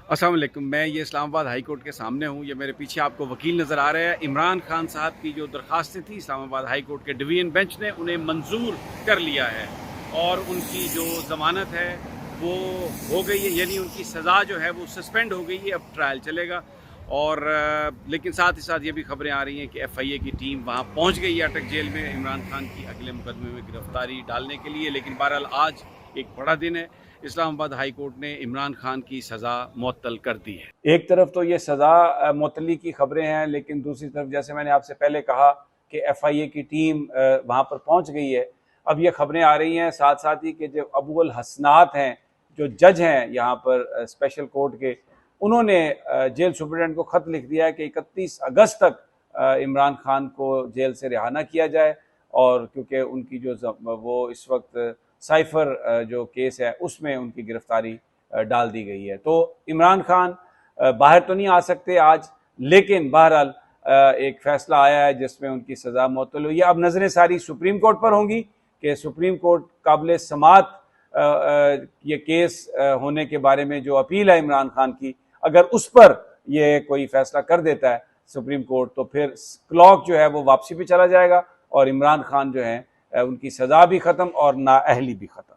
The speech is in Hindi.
अस्सलाम वालेकुम। मैं ये इस्लामाबाद हाई कोर्ट के सामने हूँ। ये मेरे पीछे आपको वकील नज़र आ रहे हैं। इमरान खान साहब की जो दरख्वास्तें थी इस्लामाबाद हाई कोर्ट के डिवीज़न बेंच ने उन्हें मंजूर कर लिया है और उनकी जो ज़मानत है वो हो गई है, यानी उनकी सज़ा जो है वो सस्पेंड हो गई है। अब ट्रायल चलेगा और लेकिन साथ ही साथ ये भी खबरें आ रही हैं कि FIA की टीम वहाँ पहुँच गई है अटक जेल में इमरान खान की अगले मुकदमे में गिरफ्तारी डालने के लिए। लेकिन बहरहाल आज एक बड़ा दिन है। इस्लामाबाद हाई कोर्ट ने इमरान खान की सज़ा मुअत्तल कर दी है। एक तरफ तो ये सज़ा मुअत्तली की खबरें हैं, लेकिन दूसरी तरफ जैसे मैंने आपसे पहले कहा कि FIA की टीम वहाँ पर पहुँच गई है। अब ये खबरें आ रही हैं साथ साथ ही कि जो अबुल हसनात हैं, जो जज हैं यहाँ पर स्पेशल कोर्ट के, उन्होंने जेल सुप्रिटेंडेंट को ख़त लिख दिया है कि 31 अगस्त तक इमरान खान को जेल से रिहा न किया जाए, और क्योंकि उनकी जो वो इस वक्त साइफर जो केस है उसमें उनकी गिरफ्तारी डाल दी गई है। तो इमरान खान बाहर तो नहीं आ सकते आज, लेकिन बहरहाल एक फैसला आया है जिसमें उनकी सज़ा मुअत्तल हुई है। अब नज़रें सारी सुप्रीम कोर्ट पर होंगी कि सुप्रीम कोर्ट काबिल समात ये केस होने के बारे में जो अपील है इमरान खान की, अगर उस पर ये कोई फैसला कर देता है सुप्रीम कोर्ट, तो फिर क्लॉक जो है वो वापसी पे चला जाएगा और इमरान खान जो है उनकी सज़ा भी ख़त्म और नाअहली भी ख़त्म।